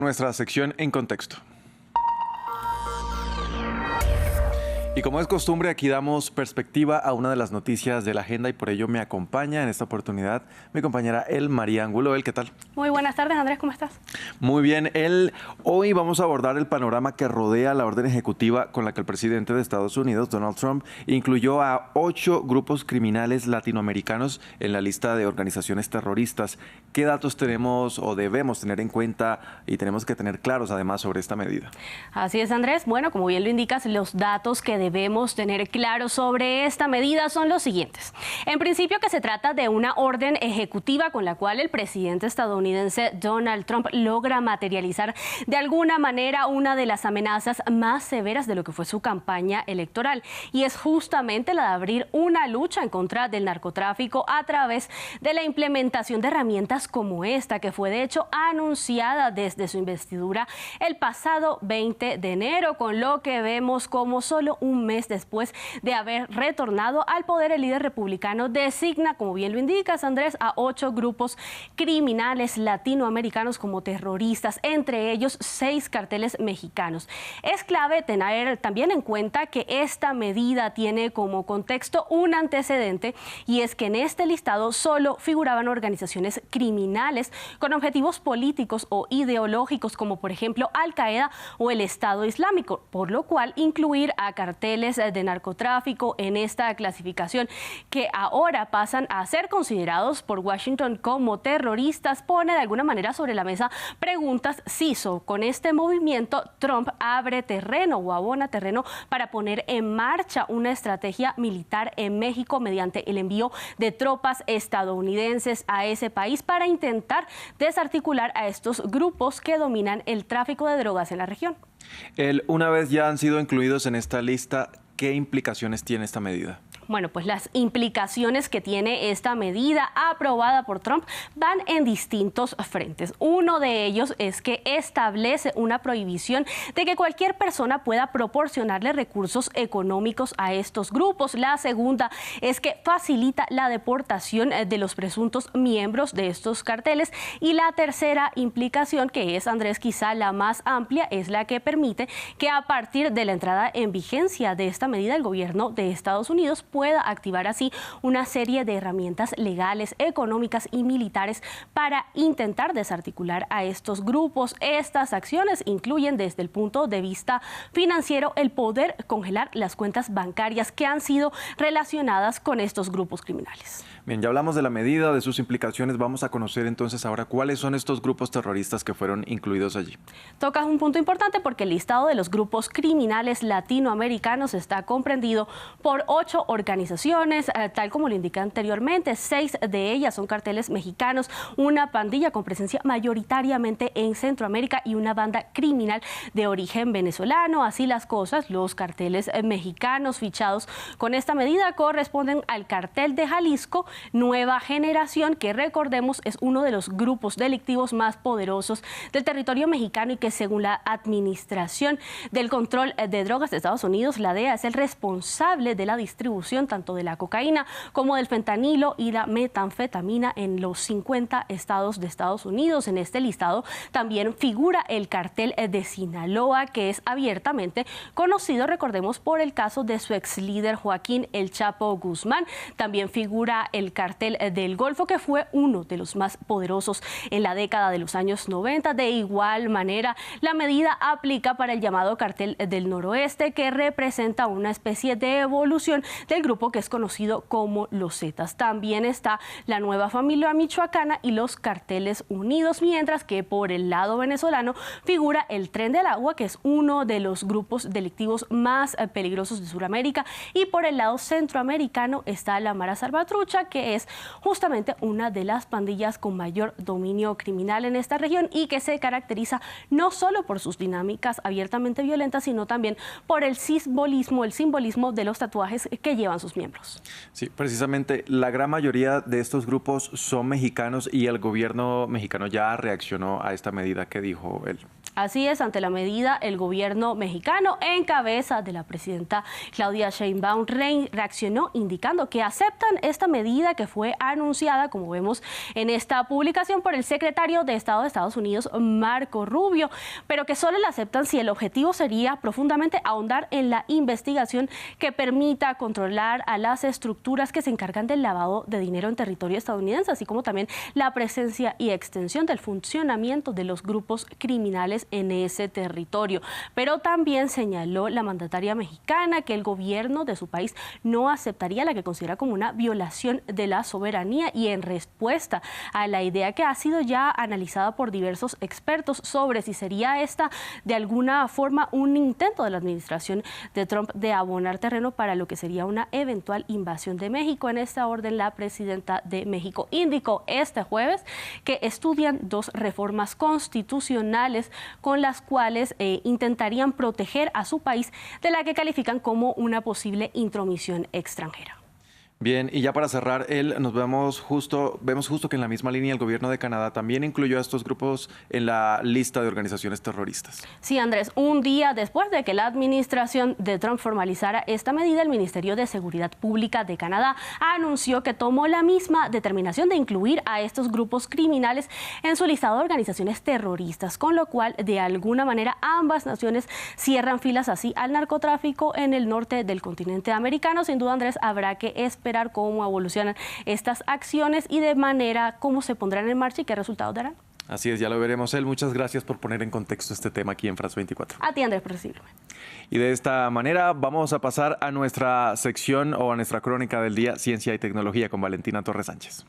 Nuestra sección En Contexto. Y como es costumbre, aquí damos perspectiva a una de las noticias de la agenda y por ello me acompaña en esta oportunidad mi compañera El María Angulo. ¿Qué tal? Muy buenas tardes, Andrés, ¿cómo estás? Muy bien, hoy vamos a abordar el panorama que rodea la orden ejecutiva con la que el presidente de Estados Unidos, Donald Trump, incluyó a 8 grupos criminales latinoamericanos en la lista de organizaciones terroristas. ¿Qué datos tenemos o debemos tener en cuenta y tenemos que tener claros además sobre esta medida? Así es, Andrés. Bueno, como bien lo indicas, los datos que debemos tener claros sobre esta medida son los siguientes. En principio, que se trata de una orden ejecutiva con la cual el presidente estadounidense Donald Trump logra materializar de alguna manera una de las amenazas más severas de lo que fue su campaña electoral, y es justamente la de abrir una lucha en contra del narcotráfico a través de la implementación de herramientas como esta, que fue de hecho anunciada desde su investidura el pasado 20 de enero, con lo que vemos como solo un mes después de haber retornado al poder, el líder republicano designa, como bien lo indicas, Andrés, a 8 grupos criminales latinoamericanos como terroristas, entre ellos 6 carteles mexicanos. Es clave tener también en cuenta que esta medida tiene como contexto un antecedente, y es que en este listado solo figuraban organizaciones criminales con objetivos políticos o ideológicos, como por ejemplo Al-Qaeda o el Estado Islámico, por lo cual incluir a carteles de narcotráfico en esta clasificación, que ahora pasan a ser considerados por Washington como terroristas, pone de alguna manera sobre la mesa preguntas si con este movimiento Trump abre terreno o abona terreno para poner en marcha una estrategia militar en México mediante el envío de tropas estadounidenses a ese país para intentar desarticular a estos grupos que dominan el tráfico de drogas en la región. Una vez ya han sido incluidos en esta lista, ¿qué implicaciones tiene esta medida? Bueno, pues las implicaciones que tiene esta medida aprobada por Trump van en distintos frentes. Uno de ellos es que establece una prohibición de que cualquier persona pueda proporcionarle recursos económicos a estos grupos. La segunda es que facilita la deportación de los presuntos miembros de estos carteles. Y la tercera implicación, que es, Andrés, quizá la más amplia, es la que permite que a partir de la entrada en vigencia de esta medida, el gobierno de Estados Unidos pueda activar así una serie de herramientas legales, económicas y militares para intentar desarticular a estos grupos. Estas acciones incluyen, desde el punto de vista financiero, el poder congelar las cuentas bancarias que han sido relacionadas con estos grupos criminales. Bien, ya hablamos de la medida, de sus implicaciones. Vamos a conocer entonces ahora cuáles son estos grupos terroristas que fueron incluidos allí. Tocas un punto importante, porque el listado de los grupos criminales latinoamericanos está comprendido por 8 organizaciones, tal como lo indiqué anteriormente. 6 de ellas son carteles mexicanos, una pandilla con presencia mayoritariamente en Centroamérica y una banda criminal de origen venezolano. Así las cosas, los carteles mexicanos fichados con esta medida corresponden al cartel de Jalisco Nueva Generación, que recordemos es uno de los grupos delictivos más poderosos del territorio mexicano y que, según la Administración del Control de Drogas de Estados Unidos, la DEA, es el responsable de la distribución tanto de la cocaína como del fentanilo y la metanfetamina en los 50 estados de Estados Unidos. En este listado también figura el cartel de Sinaloa, que es abiertamente conocido, recordemos, por el caso de su ex líder Joaquín El Chapo Guzmán. También figura el cartel del Golfo, que fue uno de los más poderosos en la década de los años 90. De igual manera, la medida aplica para el llamado cartel del Noroeste, que representa una especie de evolución del grupo que es conocido como los Zetas. También está la Nueva Familia Michoacana y los Carteles Unidos, mientras que por el lado venezolano figura el Tren del Agua, que es uno de los grupos delictivos más peligrosos de Sudamérica, y por el lado centroamericano está la Mara Salvatrucha, que es justamente una de las pandillas con mayor dominio criminal en esta región y que se caracteriza no solo por sus dinámicas abiertamente violentas, sino también por el simbolismo de los tatuajes que llevan sus miembros. Sí, precisamente la gran mayoría de estos grupos son mexicanos y el gobierno mexicano ya reaccionó a esta medida. ¿Qué dijo él? Así es, ante la medida, el gobierno mexicano, en cabeza de la presidenta Claudia Sheinbaum, reaccionó indicando que aceptan esta medida que fue anunciada, como vemos en esta publicación, por el secretario de Estado de Estados Unidos, Marco Rubio, pero que solo la aceptan si el objetivo sería profundamente ahondar en la investigación que permita controlar a las estructuras que se encargan del lavado de dinero en territorio estadounidense, así como también la presencia y extensión del funcionamiento de los grupos criminales en ese territorio. Pero también señaló la mandataria mexicana que el gobierno de su país no aceptaría la que considera como una violación de la soberanía, y en respuesta a la idea que ha sido ya analizada por diversos expertos sobre si sería esta de alguna forma un intento de la administración de Trump de abonar terreno para lo que sería una eventual invasión de México. En esta orden, la presidenta de México indicó este jueves que estudian 2 reformas constitucionales con las cuales intentarían proteger a su país de la que califican como una posible intromisión extranjera. Bien, y ya para cerrar, vemos justo que en la misma línea el gobierno de Canadá también incluyó a estos grupos en la lista de organizaciones terroristas. Sí, Andrés, un día después de que la administración de Trump formalizara esta medida, el Ministerio de Seguridad Pública de Canadá anunció que tomó la misma determinación de incluir a estos grupos criminales en su listado de organizaciones terroristas, con lo cual, de alguna manera, ambas naciones cierran filas así al narcotráfico en el norte del continente americano. Sin duda, Andrés, habrá que esperar cómo evolucionan estas acciones y de manera cómo se pondrán en marcha y qué resultados darán. Así es, ya lo veremos. Muchas gracias por poner en contexto este tema aquí en France 24. A ti, Andrés, por recibirme. Y de esta manera vamos a pasar a nuestra sección o a nuestra crónica del día, Ciencia y Tecnología, con Valentina Torres Sánchez.